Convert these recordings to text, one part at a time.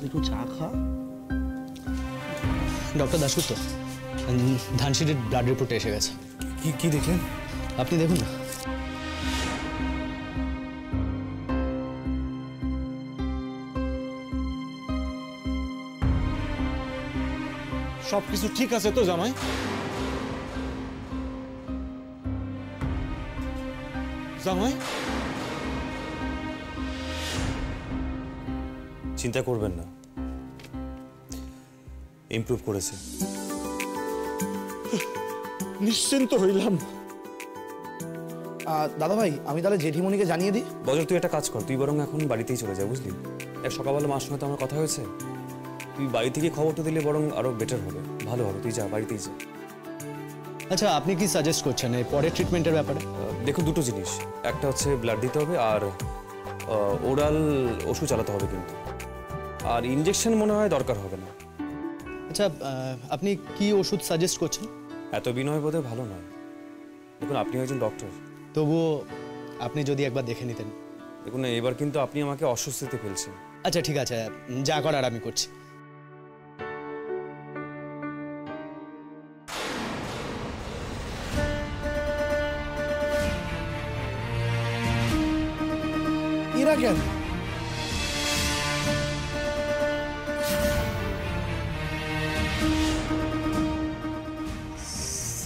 একটু চা খা। ডক্টর দাশগুপ্ত, ধানসিঁড়ির ব্লাড রিপোর্টে এসে গেছে। কি দেখলেন? আপনি দেখুন না। সবকিছু ঠিক আছে তো জামাই? জামাই চিন্তা করবেন না, ইমপ্রুভ করেছে। নিশ্চিন্ত হইলাম। দাদা ভাই, আমি তাহলে জেঠিমণিকে জানিয়ে দিই। বজর, তুই একটা কাজ কর, তুই বরং এখন বাড়িতেই চলে যা, বুঝলি? এক সকালবেলা মার সঙ্গে তো আমার কথা হয়েছে, তুই বাড়ি থেকে খবরটা দিলে বরং আরো বেটার হবে, ভালো হবে। তুই যা, বাড়িতেই যা। আচ্ছা, আপনি কি সাজেস্ট করছেন এই পরের ট্রিটমেন্টের ব্যাপারে? দেখো, দুটো জিনিস, একটা হচ্ছে ব্লাড দিতে হবে আর ওরাল ওষুধ চালাতে হবে, কিন্তু আর ইনজেকশন মনে হয় দরকার হবে না। আচ্ছা, আপনি কি ওষুধ সাজেস্ট করছেন? এত বিনয় বোধহয় ভালো নয়। দেখুন, আপনি একজন ডক্টর, তবুও আপনি যদি একবার দেখে নিতেন। দেখুন, এবার কিন্তু আপনি আমাকে অস্বস্তিতে ফেলছেন। আচ্ছা ঠিক আছে, যা করার আমি করছি। এরা কেন?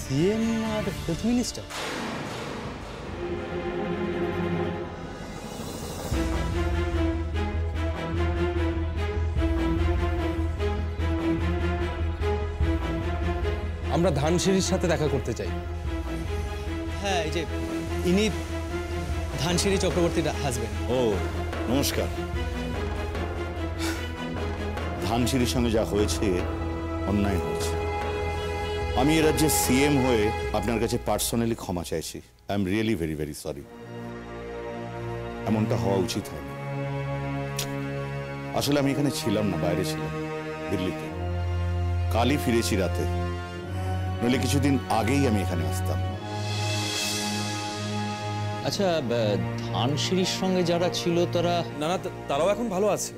সিএম আর হেলথ মিনিস্টার? আমরা ধানসিঁড়ির সাথে দেখা করতে চাই। হ্যাঁ, এই যে ইনি ধানসিঁড়ি চক্রবর্তীর হাজবেন্ড। ও নমস্কার। ধানসিঁড়ির সঙ্গে যা হয়েছে অন্যায় হয়েছে। আমি এ রাজ্যের সিএম হয়ে আপনার কাছে পার্সোনালি ক্ষমা চাইছি। I am really very very sorry. এমনটা হওয়া উচিত হয়নি। আসলে আমি এখানে ছিলাম না, বাইরে ছিলাম, দিল্লিতে। কালই ফিরেছি রাতে, নইলে কিছুদিন আগেই আমি এখানে আসতাম। আচ্ছা, ধানসিঁড়ির সঙ্গে যারা ছিল তারা? না না, তারাও এখন ভালো আছে।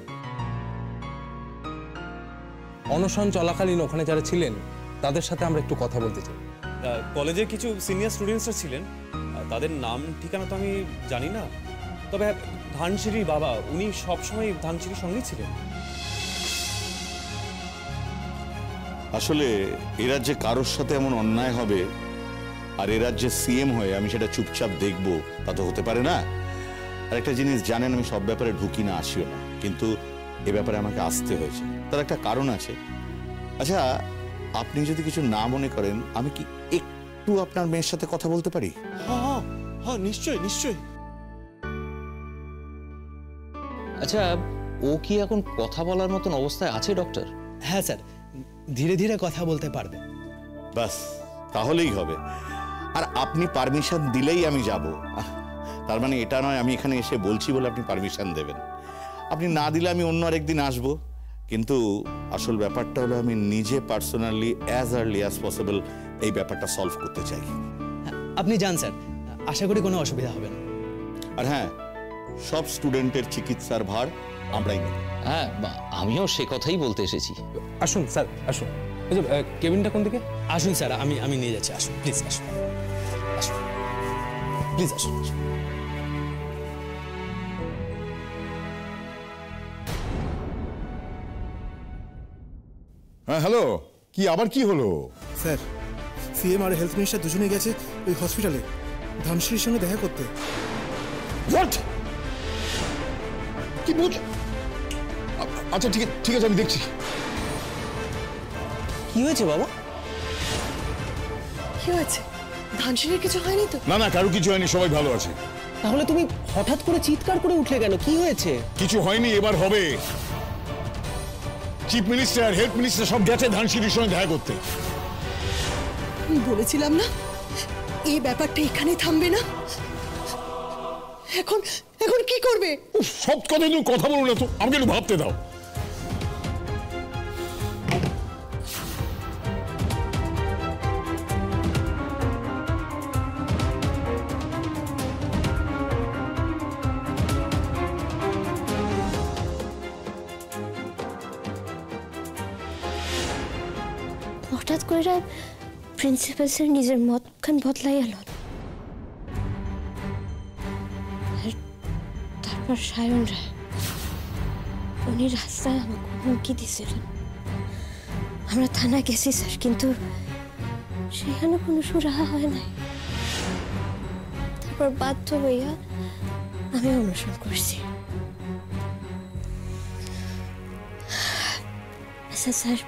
অনশন চলাকালীন ওখানে যারা ছিলেন তাদের সাথে আমরা একটু কথা বলতে চাই। কলেজের কিছু সিনিয়র স্টুডেন্টসরা ছিলেন, তাদের নাম ঠিকানা তো আমি জানি না, তবে ধানসিঁড়ির বাবা উনি সবসময় ধানসিঁড়ির সঙ্গেই ছিলেন। আসলে এ রাজ্যে কারোর সাথে এমন অন্যায় হবে আর এ রাজ্যে সিএম হয়ে আমি সেটা চুপচাপ দেখবো, তা তো হতে পারে না। আর একটা জিনিস জানেন, আমি সব ব্যাপারে ঢুকি না, আসিও না, কিন্তু এ ব্যাপারে আমাকে আসতে হয়েছে, তার একটা কারণ আছে। আচ্ছা, আপনি যদি কিছু না মনে করেন, আমি কি একটু আপনার মেয়ের সাথে কথা বলতে পারি? হ্যাঁ হ্যাঁ, নিশ্চয়ই নিশ্চয়ই। আচ্ছা, ও কি এখন কথা বলার মতন অবস্থায় আছে ডক্টর? হ্যাঁ স্যার, ধীরে ধীরে কথা বলতে পারবে। বাস, তাহলেই হবে। আর আপনি পারমিশন দিলেই আমি যাব। তার মানে এটা নয় আমি এখানে এসে বলছি বলে আপনি পারমিশন দেবেন। আপনি না দিলে আমি অন্য আরেকদিন আসবো। কিন্তু আসল ব্যাপারটা হলো আমি নিজে personally as early as possible এই ব্যাপারটা সলভ করতে চাই। আপনি যান স্যার, আশা করি কোনো অসুবিধা হবে না। আর হ্যাঁ, সব স্টুডেন্টের চিকিৎসার ভার আমরাই নেব। হ্যাঁ, আমিও সে কথাই বলতে এসেছি। আসুন স্যার, আসুন। এই যে কেবিনটা কোন দিকে? আসুন স্যার, আমি নিয়ে যাচ্ছি। আসুন প্লিজ, আসুন আসুন প্লিজ, আসুন। হ্যাঁ হ্যালো, কি আবার কি হলো? স্যার, সিএম আর হেলথ মিনিস্টার দুজনে গেছে ওই হসপিটালে ধানসিঁড়ির সঙ্গে দেখা করতে। হোয়াট? কি বুঝ? আচ্ছা ঠিক আছে, আমি দেখছি। কি হয়েছে বাবা? কি হয়েছে? ধানসিঁড়ির কিছু হয়নি তো? না না, কারো কিছু হয়নি, সবাই ভালো আছে। তাহলে তুমি হঠাৎ করে চিৎকার করে উঠলে কেন? কি হয়েছে? কিছু হয়নি, এবার হবে। চিফ মিনিস্টার আর হেলথ মিনিস্টার সব গেছে ধানসিঁড়ির সঙ্গে দেখা করতে। বলেছিলাম না এই ব্যাপারটা এখানে থামবে না। এখন এখন কি করবে? সব কথা তুমি কথা বলো না তো, আমাকে একটু ভাবতে দাও। হঠাৎ করে প্রিন্সিপাল স্যার নিজের মতখান বদলাই এল। তারপর সায়ন রায় উনি রাস্তায় আমাকে হুমকি দিয়েছিলেন। আমরা থানায় গেছি স্যার, কিন্তু সেখানে কোনো সুরাহা হয় নাই। তারপর বাধ্য হইয়া আমি অনুসরণ করছি। আচ্ছা স্যার,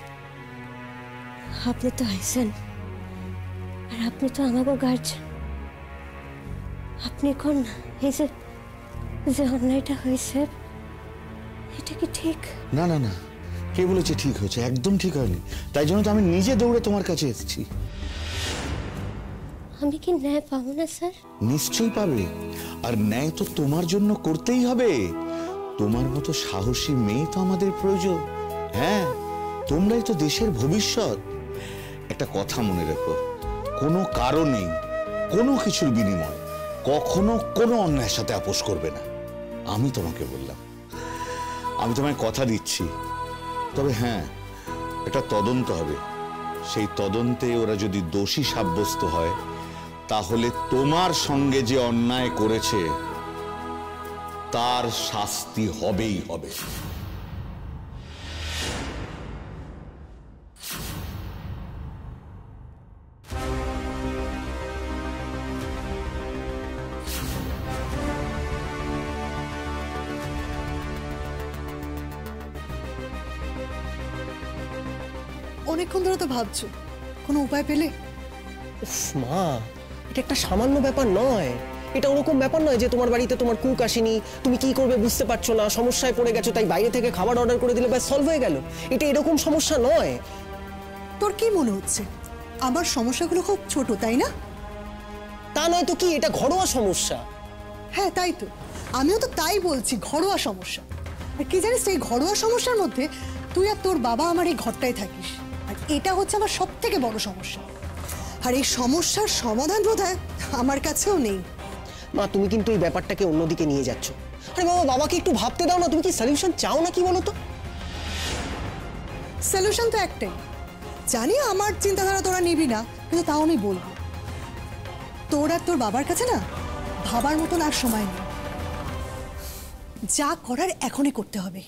আপনি তো আইছেন, আর আপনি তো আমাকে গার্জেন। আপনি কোন না, এই যে অন্যায়টা হয়েছে এটা কি ঠিক? না না না, কে বলেছে ঠিক হয়েছে? একদম ঠিক হয়নি। তাই জন্য তো আমি নিজে দৌড়ে তোমার কাছে এসেছি। আমি কি ন্যায় পাবো না স্যার? নিশ্চয়ই পাবে, আর ন্যায় তো তোমার জন্য করতেই হবে। তোমার মতো সাহসী মেয়ে তো আমাদের প্রয়োজন। হ্যাঁ, তোমরাই তো দেশের ভবিষ্যৎ। একটা কথা মনে রেখো, কোনো কারণে কোনো কিছুর বিনিময় কখনো কোনো অন্যায়ের সাথে আপোষ করবে না। আমি তোমাকে বললাম, আমি তোমায় কথা দিচ্ছি। তবে হ্যাঁ, একটা তদন্ত হবে। সেই তদন্তে ওরা যদি দোষী সাব্যস্ত হয়, তাহলে তোমার সঙ্গে যে অন্যায় করেছে তার শাস্তি হবেই হবে। অনেকক্ষণ ধরে তো ভাবছো, কোনো উপায় পেলে? মা, এটা একটা সামান্য ব্যাপার নয়। এটা ওরকম ব্যাপার নয় যে তোমার বাড়িতে তোমার কুক আসেনি, তুমি কি করবে বুঝতে পারছো না, সমস্যায় পড়ে গেছো, তাই বাইরে থেকে খাবার অর্ডার করে দিলে ব্যাস সলভ হয়ে গেল। এটা এরকম সমস্যা নয়। তোর কি মনে হচ্ছে আমার সমস্যাগুলো খুব ছোট, তাই না? তা নয় তো কি, এটা ঘরোয়া সমস্যা। হ্যাঁ তাই তো, আমিও তো তাই বলছি, ঘরোয়া সমস্যা। আর কি জানিস, এই ঘরোয়া সমস্যার মধ্যে তুই আর তোর বাবা আমার এই ঘরটায় থাকিস, আর এটা হচ্ছে আমার সব থেকে বড় সমস্যা। আর এই সমস্যার সমাধান বোধহয় আমার কাছেও নেই। মা, তুমি কিন্তু এই ব্যাপারটাকে অন্যদিকে নিয়ে যাচ্ছ। আরে বাবা, বাবাকে একটু ভাবতে দাও না। তুমি কি সলিউশন চাও না কি বলো তো? সলিউশন তো একটাই, জানি আমার চিন্তাধারা তোরা নিবি না, কিন্তু তাও আমি বলবো, তোর আর তোর বাবার কাছে না ভাবার মতন আর সময় নেই। যা করার এখনই করতে হবে।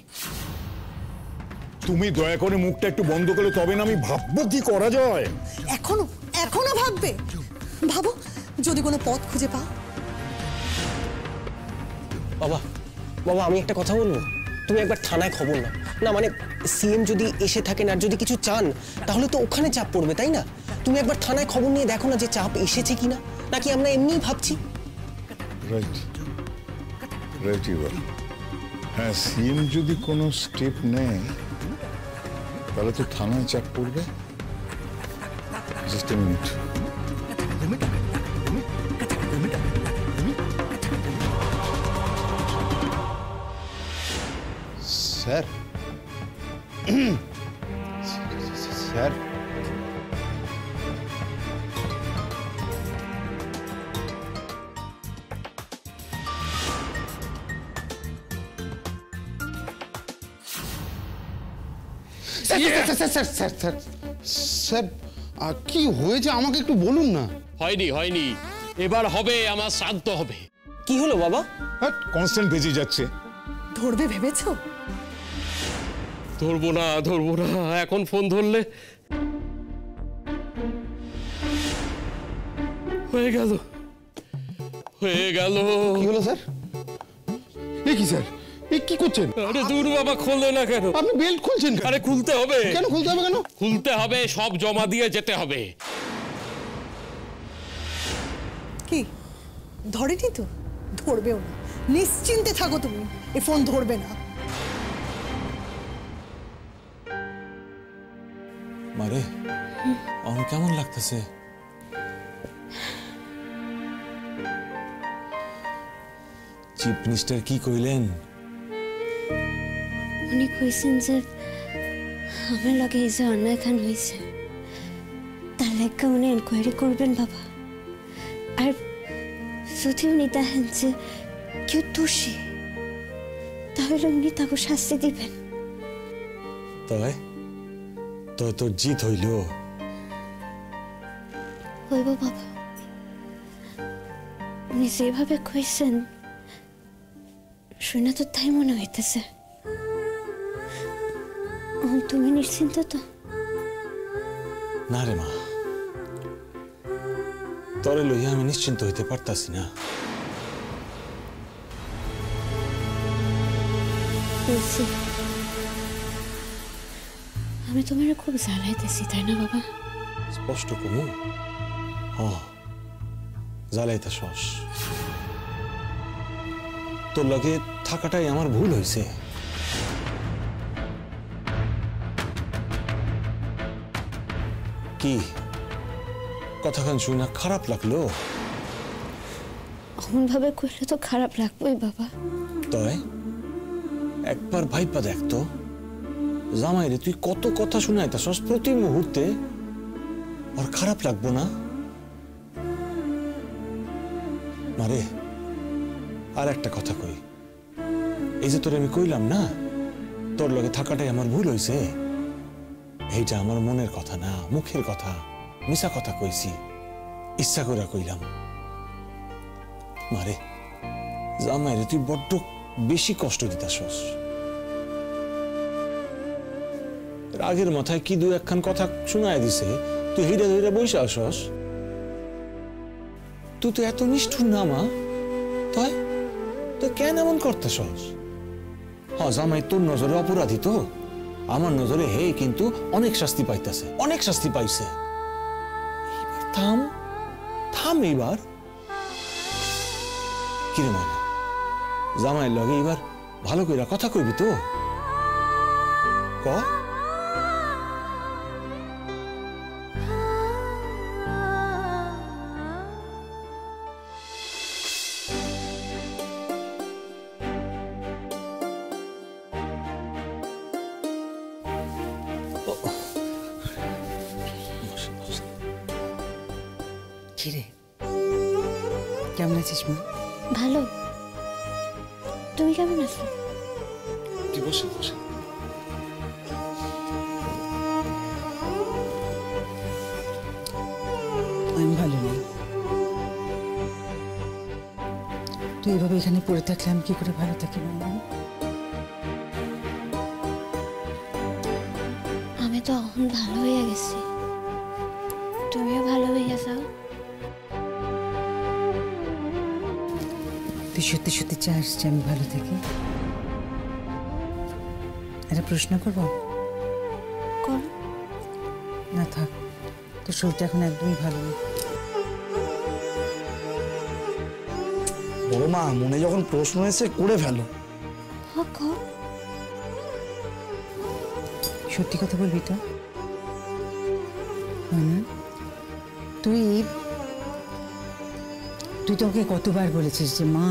তুমি দয়া করে মুখটা একটু বন্ধ করলে তবে না আমি ভাববো কি করা যায়। এখনো ভাববে? ভাবো, যদি কোনো পথ খুঁজে পাও। বাবা, বাবা, আমি একটা কথা বলবো। তুমি একবার থানায় খবর নাও না। মানে সিএম যদি এসে থাকেন আর যদি কিছু চান, তাহলে তো ওখানে চাপ পড়বে, তাই না? তুমি একবার থানায় খবর নিয়ে দেখো না যে চাপ এসেছে কিনা, নাকি আমরা এমনিই ভাবছি। রাইট রাইট, এবার হ্যাঁ, সিএম যদি কোনো স্টেপ নেয় তাহলে তো থানায় চাপ পড়বে। Just a minute. Sir, sir, sir, কি হয়েছে আমাকে একটু বলুন না। হয়নি হয়নি, এবার হবে, আমার শ্রাদ্ধ হবে। কি হলো বাবা? কনস্ট্যান্ট ভেজে যাচ্ছে। ধরবে ভেবেছো? ধরবো না, ধরবো না, এখন ফোন ধরলে হয়ে গেল, হয়ে গেল। কি হলো স্যার? এ কি স্যার, এ কি করছেন? আরে দূর বাবা, খোলে না কেন? আপনি বেল্ট খুলছেন কেন? আরে খুলতে হবে। কেন খুলতে হবে? কেন খুলতে হবে? সব জমা দিয়ে যেতে হবে। কি ধরেনি তো? ধরবেও না, নিশ্চিন্তে থাকো তুমি, এ ফোন ধরবে না। মারে, আমার কেমন লাগতেছে? চিফ মিনিস্টার কি কইলেন? উনি কইছেন যে আমার লগে এই যে অন্যায় খান হয়েছে তার লেখা উনি এনকোয়ারি করবেন বাবা। আর যদি উনি দেখেন যে কেউ দোষী, তাহলে উনি তাকে শাস্তি দিবেন। তয় তয় তোর জিত হইল। হইব বাবা, উনি যেভাবে কইছেন শুনে তো তাই মনে হইতেছে। তুমি নিশ্চিন্ত তো? না রে মা, তরে লইয়া আমি নিশ্চিন্ত হইতে পারতাছি না। আমি তোমার খুব জ্বালাইতেছি, তাই না বাবা? স্পষ্ট কমু জ্বালাইতা শস, তোর লগে থাকাটাই আমার ভুল হয়েছে। কি কথাখান শুনে খারাপ লাগলো? অমন ভাবে কইলে তো খারাপ লাগবেই বাবা। তয় একবার ভাইপা দেখতো, জামাই রে তুই কত কথা শুনাইতাছস প্রতি মুহূর্তে, আর খারাপ লাগবো না? মারে আর একটা কথা কই, এই যে তোর আমি কইলাম না তোর লগে থাকাটাই আমার ভুল হইছে, এইটা আমার মনের কথা না, মুখের কথা, মিশা কথা কইছি, ইচ্ছা করে কইলাম। মারে জামাই রে তুই বড্ড বেশি কষ্ট দিতাছস। রাগের মাথায় কি দু একখান কথা শুনায় দিছে, তুই হিরে ধরে বসে আসস। তুই তো এত নিষ্ঠুর না মা, তাই তো কেন এমন করতেছস? জামাই তোর নজরে অপরাধী তো, আমার নজরে হে কিন্তু অনেক শাস্তি পাইতেছে, অনেক শাস্তি পাইছে। এবার থাম থাম, এইবার কিরে মা, জামাইয়ের লগে এবার ভালো করে কথা কইবি তো? ক কিরে, কেমন আছিস মা? ভালো, তুমি কেমন আছো? বসে বসে আমি ভালো নেই। তুই এভাবে এখানে পড়ে থাকলে আমি কি করে ভালো থাকি মামা? আমি তো এখন ভালো হয়ে গেছি, তুমিও ভালো হয়ে যাও। তুই সত্যি সত্যি চাস যে আমি ভালো থাকি? একটা প্রশ্ন করবো? না থাক, তোর শরীরটা এখন একদমই ভালো নেই। বড় মা, মনে যখন প্রশ্ন এসে করে ফেলো। সত্যি কথা বলবি তো? তুই তোকে কতবার বলেছিস যে মা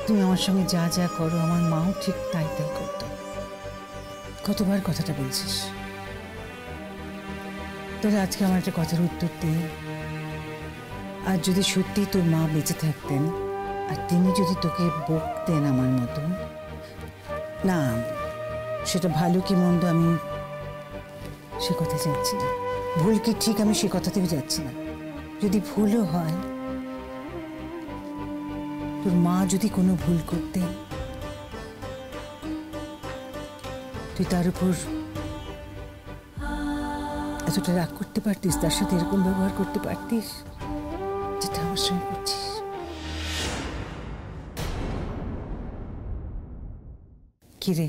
তুমি আমার সঙ্গে যা যা করো আমার মাও ঠিক তাই তাই করতো? কতবার কথাটা বলছিস? তোরা আজকে আমার একটা কথার উত্তর দে। আর যদি সত্যি তোর মা বেঁচে থাকতেন আর তিনি যদি তোকে বকতেন আমার মতো, না সেটা ভালো কি মন্দ আমি সে কথা যাচ্ছি না, ভুল কি ঠিক আমি সে কথাতেও যাচ্ছি না, যদি ভুলও হয়, তোর মা যদি কোনো ভুল করতেন তুই তার উপর এতটা রাগ করতে পারতিস, তার সাথে এরকম ব্যবহার করতে পারতিস যেটা আমার সঙ্গে করছিস? কিরে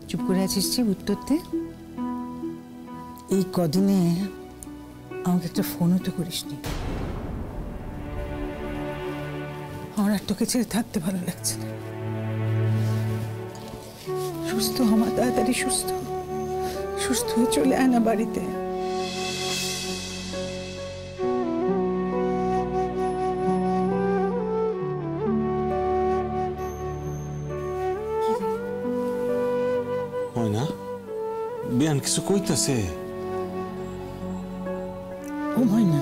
চুপ করে আছিস যে? উত্তর দে। এই কদিনে আমাকে একটা ফোনও তো করিসনি। আমার আর তোকে ছেড়ে থাকতে ভালো লাগছে না। সুস্থ আমার তাড়াতাড়ি সুস্থ সুস্থ হয়ে চলে আয় না বাড়িতে। হয় না বিয়ান কিছু কইতাছে? ও হয় না,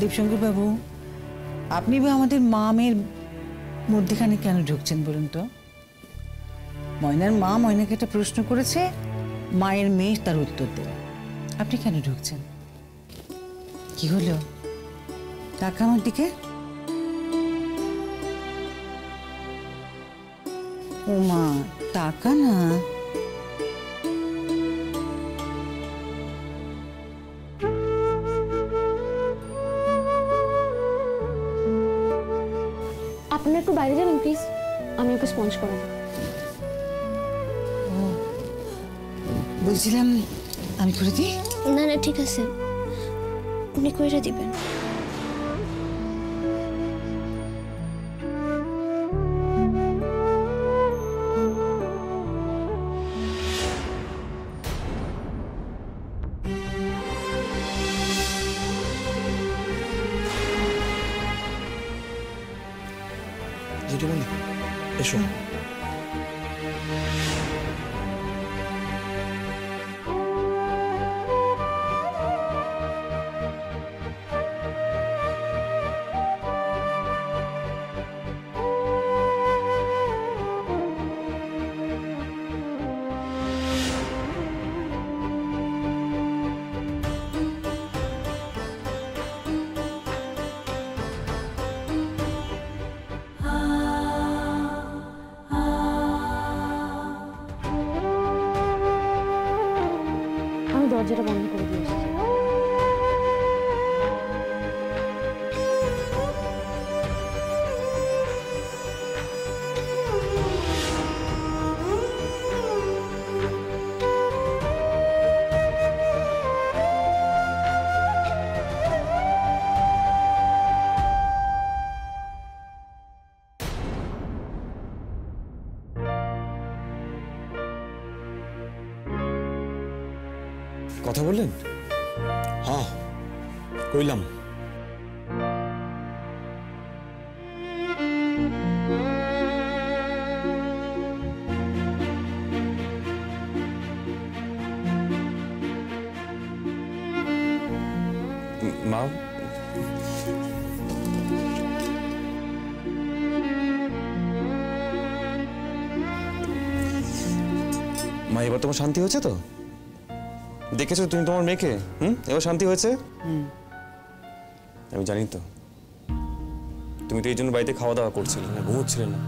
দেবশঙ্কর বাবু, আপনি বা আমাদের মা মেয়ের মধ্যেখানে কেন ঢুকছেন বলুন তো? ময়নার মা ময়নাকে একটা প্রশ্ন করেছে, মায়ের মেয়ে তার উত্তর দেবে। আপনি কেন ঢুকছেন? কি হলো? টাকা আমার দিকে। ও মা, টাকা না। আপনারা একটু বাইরে যাবেন প্লিজ, আমি ওকে স্পঞ্জ করাবো। বলছিলাম আমি করে দিই। না না ঠিক আছে, উনি কইরা দিবেন। জেঠুমনি এসো। দরজাটা বন্ধ করে দিয়ে এসেছি। কথা বললেন? হ্যাঁ কইলাম। মা, মা এবার তোমার শান্তি হয়েছে তো? দেখেছো তুমি তোমার মেয়েকে? এবার শান্তি হয়েছে? আমি জানি তো, তুমি তো এই জন্য বাড়িতে খাওয়া দাওয়া করছিলে না, ঘুমোচ্ছিলে না,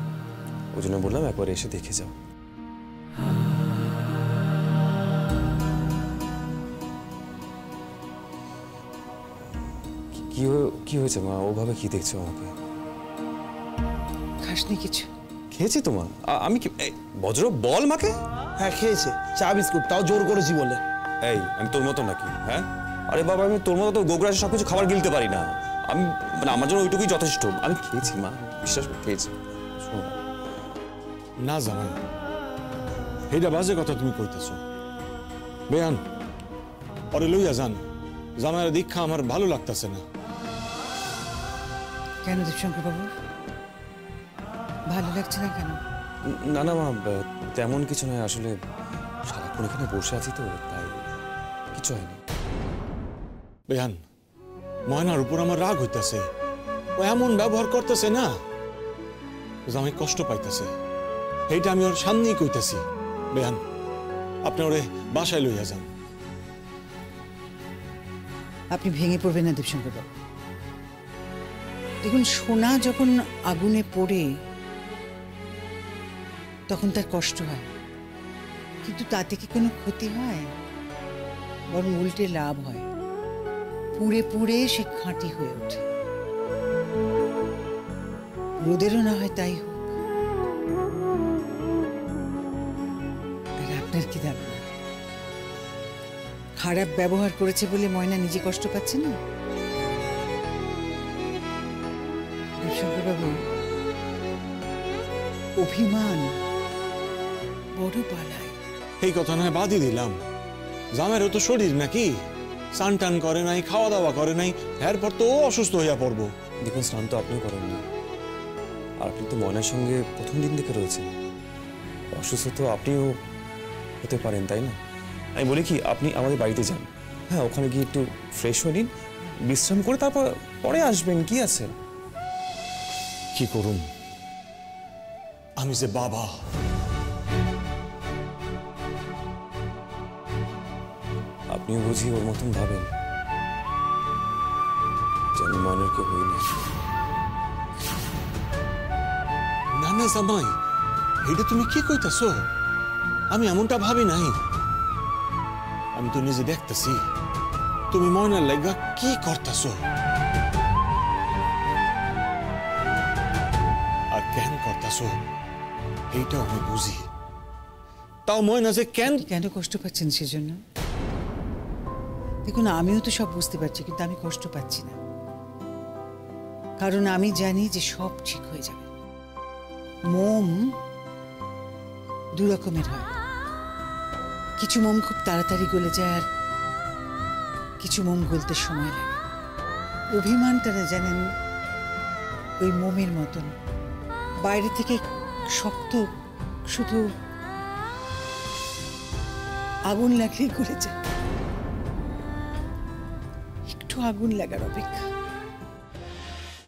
ওই জন্য বললাম একবার এসে দেখে যাও। কি হয়েছে মা? ওভাবে কি দেখছো আমাকে? খাসনি কিছু? খেয়েছি তো মা। আমি কি বজ্র বল মাকে? হ্যাঁ খেয়েছে, চা বিস্কুট, তাও জোর করেছি বলে। এই আমি তোর মতো নাকি? হ্যাঁ আরে বাবা, আমি তোর মতো তো গোগ্রাসে সবকিছু খাবার গিলতে পারি না। আমি মানে আমার জন্য ওইটুকুই যথেষ্ট। আমি খেয়েছি মা, বিশ্বাস করে খেয়েছি। না জামাই, এইটা বাজে কথা তুমি কইতেছো। বেয়ান পরে লইয়া যান, জামাইয়ের দীক্ষা আমার ভালো লাগতেছে না। কেন দীপশঙ্কর বাবু, ভালো লাগছে না কেন? না না মা, তেমন কিছু নয়, আসলে সারাক্ষণ এখানে বসে আছি তো, তাই কিছু হয়নি। বেয়ান, ময়নার উপর আমার রাগ হইতেছে। ও এমন ব্যবহার করতেছে না, জামাই কষ্ট পাইতেছে। এইটা আমি ওর সামনেই কইতেছি। বেয়ান, আপনি ওরে বাসায় লইয়া যান। আপনি ভেঙে পড়বেন না দীপশঙ্কর বাবু। দেখুন, সোনা যখন আগুনে পড়ে তখন তার কষ্ট হয়, কিন্তু তাতে কি কোনো ক্ষতি হয়? বরং উল্টে লাভ হয়। পুড়ে পুড়ে সে খাঁটি হয়ে ওঠে। রোদেরও না হয় তাই হোক। আর আপনার কি ধারণা, খারাপ ব্যবহার করেছে বলে ময়না নিজে কষ্ট পাচ্ছে না? শঙ্করবাবু, অভিমান বড় পালায়। এই কথা নয় বাদই দিলাম, জামাইরও তো শরীর নাকি, স্নান টান করে নাই, খাওয়া দাওয়া করে নাই, এরপর তো ও অসুস্থ হইয়া পড়বো। দেখুন, স্নান তো আপনিও করেননি, আর আপনি তো ময়নার সঙ্গে প্রথম দিন থেকে রয়েছেন। অসুস্থ তো আপনিও হতে পারেন, তাই না? আমি বলি কি, আপনি আমাদের বাড়িতে যান। হ্যাঁ, ওখানে গিয়ে একটু ফ্রেশ হয়ে নিন, বিশ্রাম করে তারপর পরে আসবেন। কি আছে? কি করুন, আমি যে বাবা, আপনিও বুঝি ওর মতন ভাবেন যে আমি ময়নার কেউ হইনি। না না জামাই, এটা তুমি কি কইতাছো? আমি এমনটা ভাবি নাই। আমি তো নিজে দেখতেছি তুমি ময়নার লাগা কি করতেছো আর কেন করতেছো, এইটাও আমি বুঝি। তাও ময়না যে কেন কেন কষ্ট পাচ্ছেন সেজন্য? দেখুন, আমিও তো সব বুঝতে পারছি, কিন্তু আমি কষ্ট পাচ্ছি না, কারণ আমি জানি যে সব ঠিক হয়ে যাবে। মোম দু রকমের হয়, কিছু মোম খুব তাড়াতাড়ি গলে যায়, আর কিছু মোম গলতে সময় লাগে। অভিমানটা না জানেন ওই মোমের মতন, বাইরে থেকে শক্ত, শুধু আগুন লাগলেই গলে যায়। একটু আগুন লাগার অপেক্ষা।